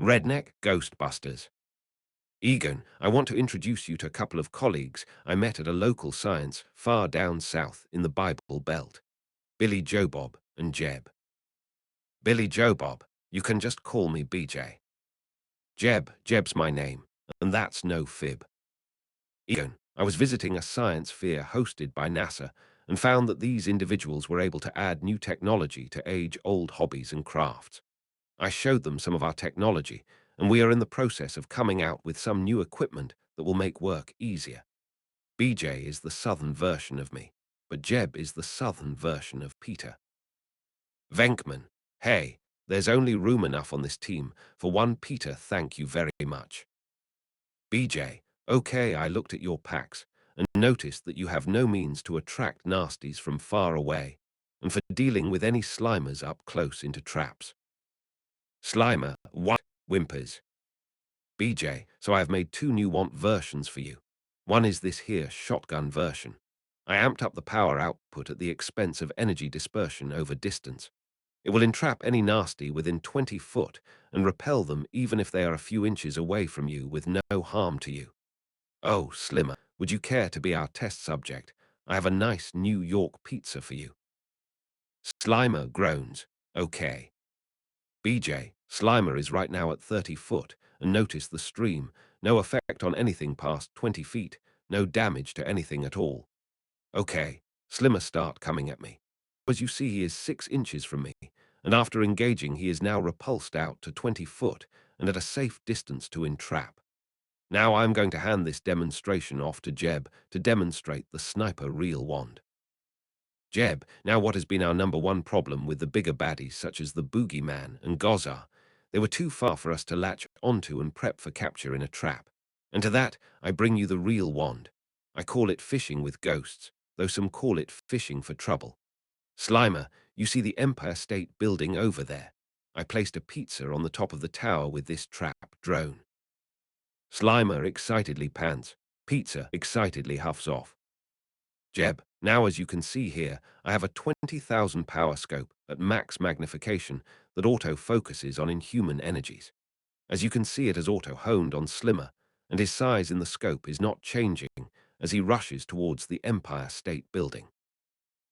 Redneck Ghostbusters. Egan, I want to introduce you to a couple of colleagues I met at a local science far down south in the Bible Belt. Billy Joe Bob and Jeb. Billy Joe Bob, you can just call me BJ. Jeb's my name, and that's no fib. Egan, I was visiting a science fair hosted by NASA and found that these individuals were able to add new technology to age-old hobbies and crafts. I showed them some of our technology, and we are in the process of coming out with some new equipment that will make work easier. BJ is the southern version of me, but Jeb is the southern version of Peter. Venkman, hey, there's only room enough on this team for one Peter, thank you very much. BJ, okay, I looked at your packs and noticed that you have no means to attract nasties from far away, and for dealing with any slimers up close into traps. Slimer, what? Whimpers. BJ, so I have made two new want versions for you. One is this here shotgun version. I amped up the power output at the expense of energy dispersion over distance. It will entrap any nasty within 20 foot and repel them even if they are a few inches away from you with no harm to you. Oh, Slimmer, would you care to be our test subject? I have a nice New York pizza for you. Slimer groans. Okay. BJ, Slimer is right now at 30 foot, and notice the stream, no effect on anything past 20 feet, no damage to anything at all. Okay, Slimmer start coming at me. As you see, he is 6 inches from me, and after engaging he is now repulsed out to 20 foot and at a safe distance to entrap. Now I'm going to hand this demonstration off to Jeb to demonstrate the sniper reel wand. Jeb, now what has been our number one problem with the bigger baddies such as the Boogeyman and Gozar? They were too far for us to latch onto and prep for capture in a trap. And to that, I bring you the real wand. I call it fishing with ghosts, though some call it fishing for trouble. Slimer, you see the Empire State Building over there? I placed a pizza on the top of the tower with this trap drone. Slimer excitedly pants. Pizza excitedly huffs off. Jeb, now as you can see here, I have a 20,000 power scope at max magnification that auto-focuses on inhuman energies. As you can see, it has auto-honed on Slimmer, and his size in the scope is not changing as he rushes towards the Empire State Building.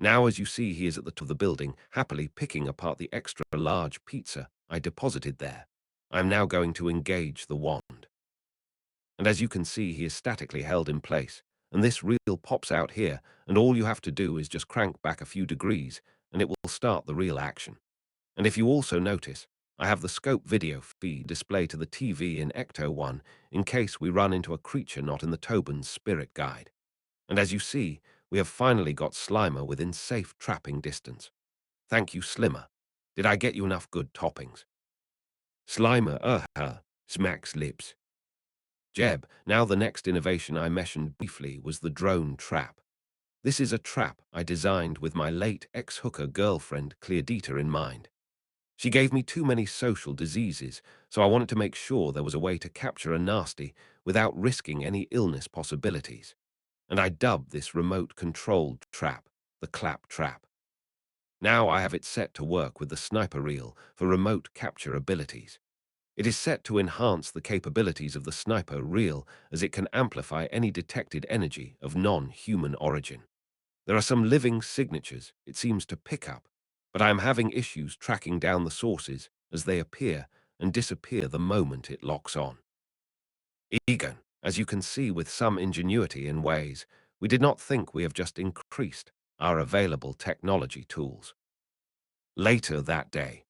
Now as you see, he is at the top of the building, happily picking apart the extra large pizza I deposited there. I am now going to engage the wand. And as you can see, he is statically held in place, and this reel pops out here, and all you have to do is just crank back a few degrees, and it will start the real action. And if you also notice, I have the scope video feed display to the TV in Ecto 1 in case we run into a creature not in the Tobin's spirit guide. And as you see, we have finally got Slimer within safe trapping distance. Thank you, Slimmer. Did I get you enough good toppings? Slimer, smacks lips. Jeb, now the next innovation I mentioned briefly was the drone trap. This is a trap I designed with my late ex-hooker girlfriend Cleodita in mind. She gave me too many social diseases, so I wanted to make sure there was a way to capture a nasty without risking any illness possibilities. And I dubbed this remote-controlled trap the clap trap. Now I have it set to work with the sniper reel for remote capture abilities. It is set to enhance the capabilities of the sniper reel as it can amplify any detected energy of non-human origin. There are some living signatures it seems to pick up, but I am having issues tracking down the sources as they appear and disappear the moment it locks on. Egan, as you can see with some ingenuity in ways, we did not think we have just increased our available technology tools. Later that day.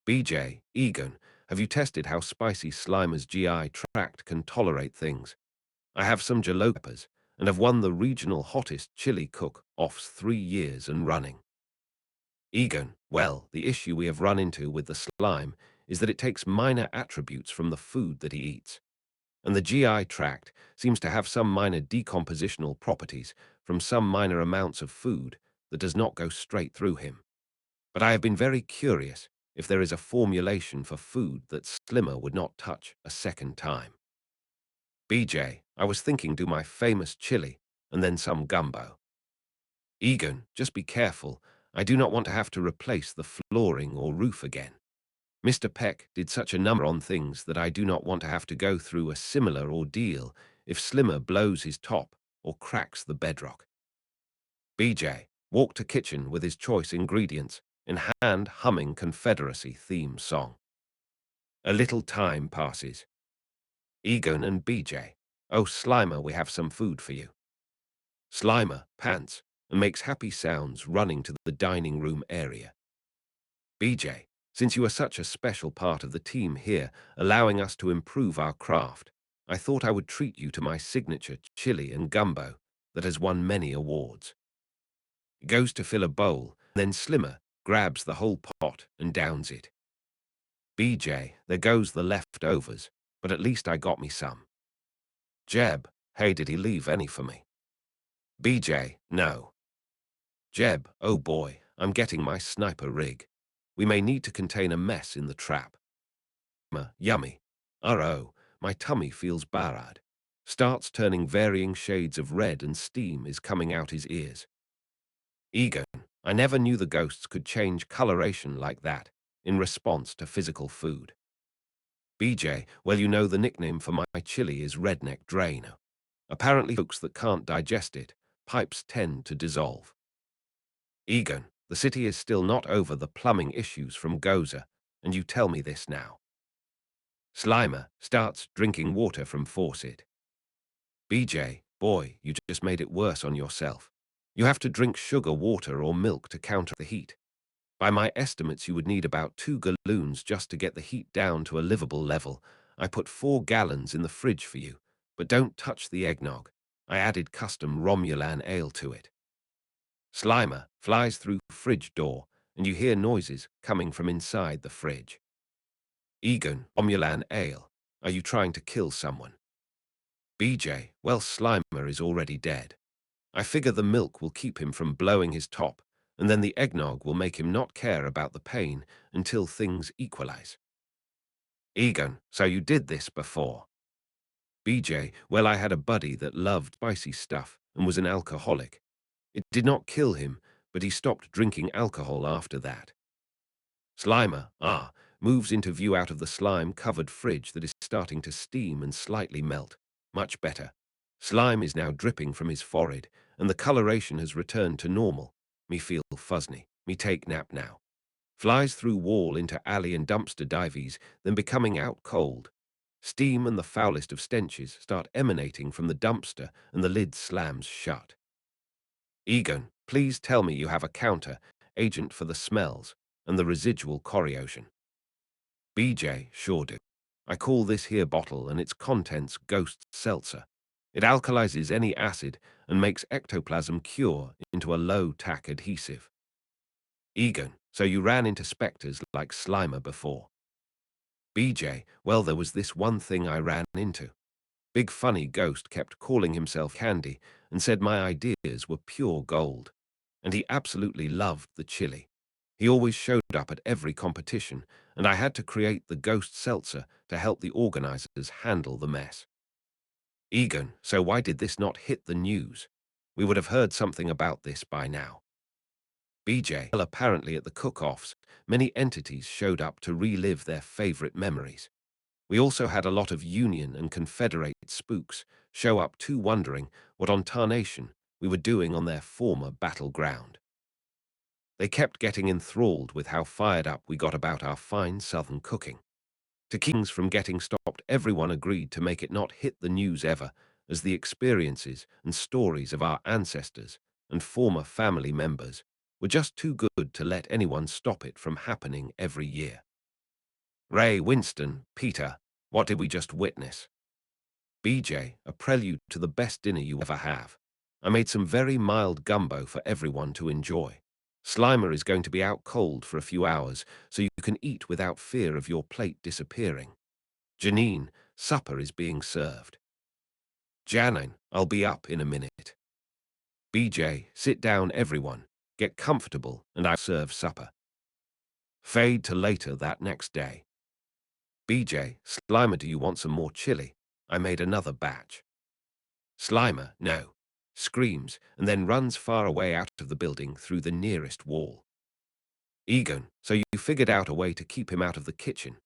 BJ, Egan, have you tested how spicy Slimer's GI tract can tolerate things? I have some jalapenos and have won the regional hottest chili cook-offs 3 years and running. Egan, well, the issue we have run into with the slime is that it takes minor attributes from the food that he eats. And the GI tract seems to have some minor decompositional properties from some minor amounts of food that does not go straight through him. But I have been very curious if there is a formulation for food that Slimmer would not touch a second time. BJ, I was thinking do my famous chili and then some gumbo. Egan, just be careful. I do not want to have to replace the flooring or roof again. Mr. Peck did such a number on things that I do not want to have to go through a similar ordeal if Slimmer blows his top or cracks the bedrock. BJ walked to kitchen with his choice ingredients in hand, humming Confederacy theme song. A little time passes. Egon and BJ. Oh, Slimer, we have some food for you. Slimer pants and makes happy sounds running to the dining room area. BJ, since you are such a special part of the team here, allowing us to improve our craft, I thought I would treat you to my signature chili and gumbo that has won many awards. He goes to fill a bowl, then Slimmer grabs the whole pot and downs it. BJ, there goes the leftovers, but at least I got me some. Jeb, hey, did he leave any for me? BJ, no. Jeb, oh boy, I'm getting my sniper rig. We may need to contain a mess in the trap. Yummy. Oh, my tummy feels bad. Starts turning varying shades of red and steam is coming out his ears. Egon, I never knew the ghosts could change coloration like that in response to physical food. BJ, well, you know the nickname for my chili is Redneck Drain. Apparently folks that can't digest it, pipes tend to dissolve. Egon, the city is still not over the plumbing issues from Goza, and you tell me this now. Slimer starts drinking water from faucet. BJ, boy, you just made it worse on yourself. You have to drink sugar water or milk to counter the heat. By my estimates, you would need about 2 gallons just to get the heat down to a livable level. I put 4 gallons in the fridge for you, but don't touch the eggnog. I added custom Romulan ale to it. Slimer flies through fridge door, and you hear noises coming from inside the fridge. Egon, Romulan ale. Are you trying to kill someone? BJ, well, Slimer is already dead. I figure the milk will keep him from blowing his top, and then the eggnog will make him not care about the pain until things equalize. Egon, so you did this before? BJ, well, I had a buddy that loved spicy stuff and was an alcoholic. It did not kill him, but he stopped drinking alcohol after that. Slimer, moves into view out of the slime-covered fridge that is starting to steam and slightly melt. Much better. Slime is now dripping from his forehead, and the coloration has returned to normal. Me feel fuzzy. Me take nap now. Flies through wall into alley and dumpster dives, then becoming out cold. Steam and the foulest of stenches start emanating from the dumpster, and the lid slams shut. Egon, please tell me you have a counter, agent for the smells, and the residual corrosion. BJ, sure do. I call this here bottle and its contents ghost seltzer. It alkalizes any acid and makes ectoplasm cure into a low-tack adhesive. Egon, so you ran into specters like Slimer before. BJ, well, there was this one thing I ran into. Big funny ghost kept calling himself Candy and said my ideas were pure gold. And he absolutely loved the chili. He always showed up at every competition, and I had to create the ghost seltzer to help the organizers handle the mess. Egon, so why did this not hit the news? We would have heard something about this by now. BJ, well, apparently at the cook-offs, many entities showed up to relive their favorite memories. We also had a lot of Union and Confederate spooks show up too, wondering what on tarnation we were doing on their former battleground. They kept getting enthralled with how fired up we got about our fine Southern cooking. To keep things from getting stopped, everyone agreed to make it not hit the news ever, as the experiences and stories of our ancestors and former family members were just too good to let anyone stop it from happening every year. Ray, Winston, Peter, what did we just witness? BJ, a prelude to the best dinner you ever have. I made some very mild gumbo for everyone to enjoy. Slimer is going to be out cold for a few hours, so you can eat without fear of your plate disappearing. Janine, supper is being served. Janine, I'll be up in a minute. BJ, sit down everyone, get comfortable, and I'll serve supper. Fade to later that next day. BJ, Slimer, do you want some more chili? I made another batch. Slimer, no. Screams, and then runs far away out of the building through the nearest wall. Egon, so you figured out a way to keep him out of the kitchen,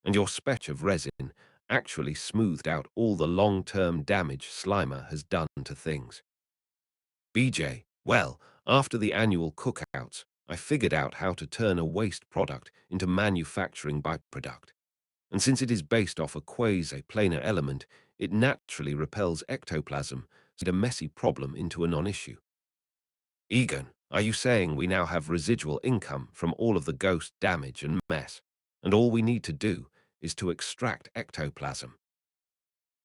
and your spetch of resin actually smoothed out all the long-term damage Slimer has done to things. BJ, well, after the annual cookouts, I figured out how to turn a waste product into manufacturing byproduct. And since it is based off a quasi-planar element, it naturally repels ectoplasm, so a messy problem into a non-issue. Egon, are you saying we now have residual income from all of the ghost damage and mess, and all we need to do is to extract ectoplasm?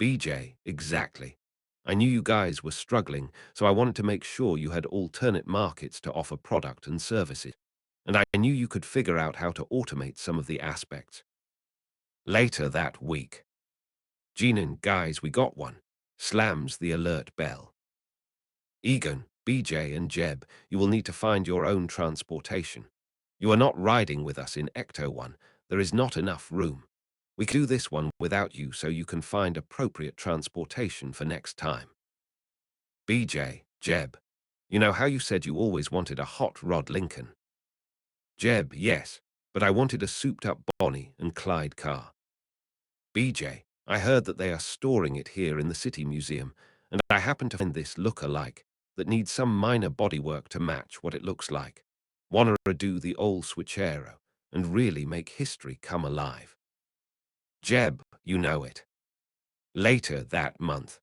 BJ, exactly. I knew you guys were struggling, so I wanted to make sure you had alternate markets to offer product and services. And I knew you could figure out how to automate some of the aspects. Later that week, Gene, guys, we got one, slams the alert bell. Egon, BJ, and Jeb, you will need to find your own transportation. You are not riding with us in Ecto 1. There is not enough room. We can do this one without you so you can find appropriate transportation for next time. BJ, Jeb, you know how you said you always wanted a hot rod Lincoln? Jeb, yes, but I wanted a souped-up Bonnie and Clyde car. BJ, I heard that they are storing it here in the City Museum, and I happen to find this look-alike that needs some minor bodywork to match what it looks like. Wanna redo the old switchero and really make history come alive. Jeb, you know it. Later that month.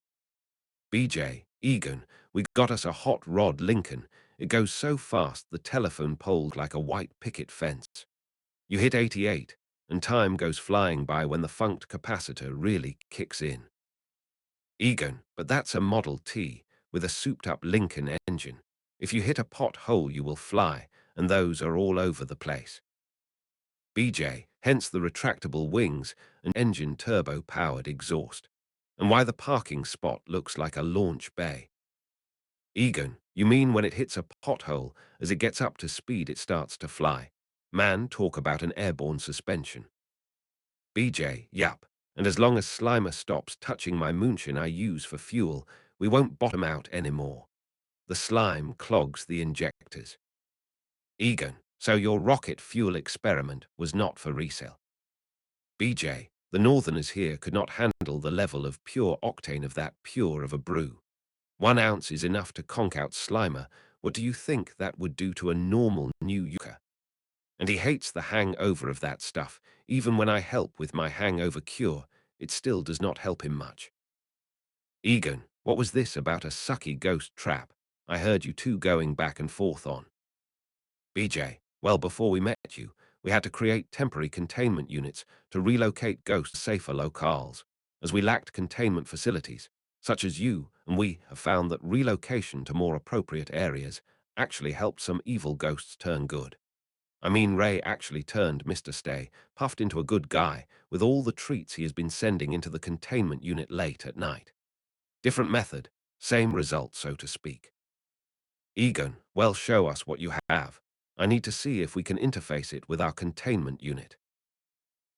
BJ, Egan, we got us a hot rod Lincoln. It goes so fast the telephone pole's like a white picket fence. You hit 88, and time goes flying by when the funked capacitor really kicks in. Egan, but that's a Model T with a souped-up Lincoln engine. If you hit a pothole you will fly, and those are all over the place. BJ, hence the retractable wings and engine turbo-powered exhaust, and why the parking spot looks like a launch bay. Egan, you mean when it hits a pothole, as it gets up to speed it starts to fly? Man, talk about an airborne suspension. BJ, yup, and as long as Slimer stops touching my moonshine I use for fuel, we won't bottom out anymore. The slime clogs the injectors. Egan, so your rocket fuel experiment was not for resale. BJ, the Northerners here could not handle the level of pure octane of that pure of a brew. 1 ounce is enough to conk out Slimer. What do you think that would do to a normal New Yorker? And he hates the hangover of that stuff. Even when I help with my hangover cure, it still does not help him much. Egan, what was this about a sucky ghost trap I heard you two going back and forth on? BJ, well, before we met you, we had to create temporary containment units to relocate ghosts to safer locales, as we lacked containment facilities, such as you, and we have found that relocation to more appropriate areas actually helped some evil ghosts turn good. I mean, Ray actually turned Mr. Stay, puffed into a good guy, with all the treats he has been sending into the containment unit late at night. Different method, same result, so to speak. Egan, well, show us what you have. I need to see if we can interface it with our containment unit.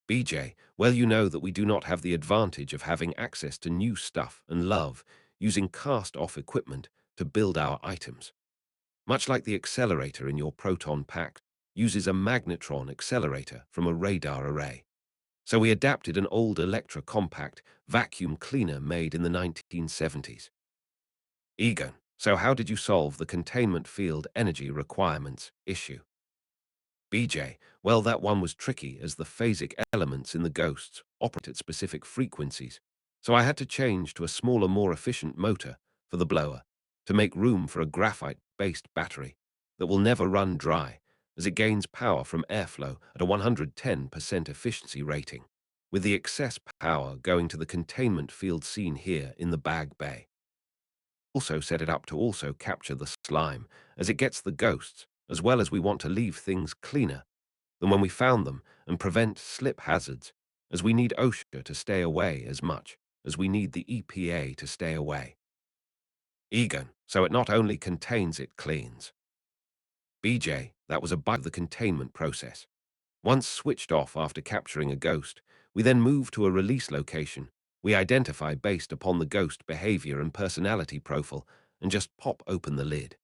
BJ, well, you know that we do not have the advantage of having access to new stuff and love using cast-off equipment to build our items. Much like the accelerator in your proton pack uses a magnetron accelerator from a radar array. So we adapted an old electro-compact vacuum cleaner made in the 1970s. Egan, so how did you solve the containment field energy requirements issue? BJ, well, that one was tricky as the phasic elements in the ghosts operate at specific frequencies, so I had to change to a smaller, more efficient motor for the blower to make room for a graphite-based battery that will never run dry as it gains power from airflow at a 110% efficiency rating, with the excess power going to the containment field seen here in the bag bay. Also set it up to also capture the slime as it gets the ghosts, as well as we want to leave things cleaner than when we found them and prevent slip hazards, as we need OSHA to stay away as much as we need the EPA to stay away. Egan, so it not only contains, it cleans. BJ, that was a bug of the containment process. Once switched off after capturing a ghost, we then move to a release location we identify based upon the ghost behavior and personality profile and just pop open the lid.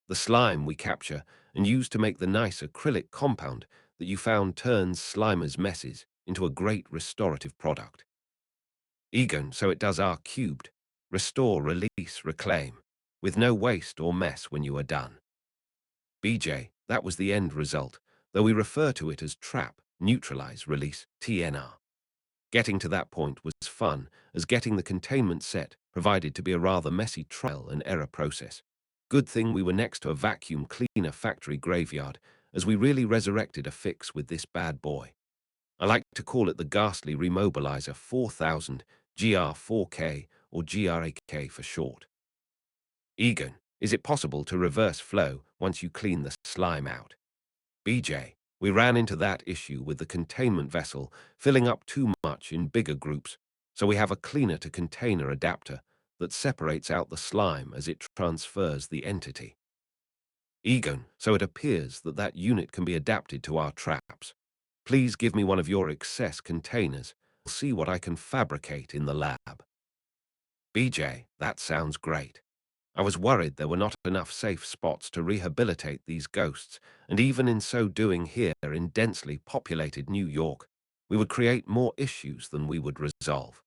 The slime we capture and used to make the nice acrylic compound that you found turns Slimer's messes into a great restorative product. Egon, so it does R cubed. Restore, release, reclaim, with no waste or mess when you are done. BJ, that was the end result, though we refer to it as trap, neutralize, release, TNR. Getting to that point was fun, as getting the containment set provided to be a rather messy trial and error process. Good thing we were next to a vacuum cleaner factory graveyard, as we really resurrected a fix with this bad boy. I like to call it the ghastly remobilizer 4000 GR4K or GRAK for short. Egon, is it possible to reverse flow once you clean the slime out? BJ, we ran into that issue with the containment vessel filling up too much in bigger groups, so we have a cleaner to container adapter that separates out the slime as it transfers the entity. Egon, so it appears that that unit can be adapted to our traps. Please give me one of your excess containers. I'll see what I can fabricate in the lab. BJ, that sounds great. I was worried there were not enough safe spots to rehabilitate these ghosts, and even in so doing here in densely populated New York, we would create more issues than we would resolve.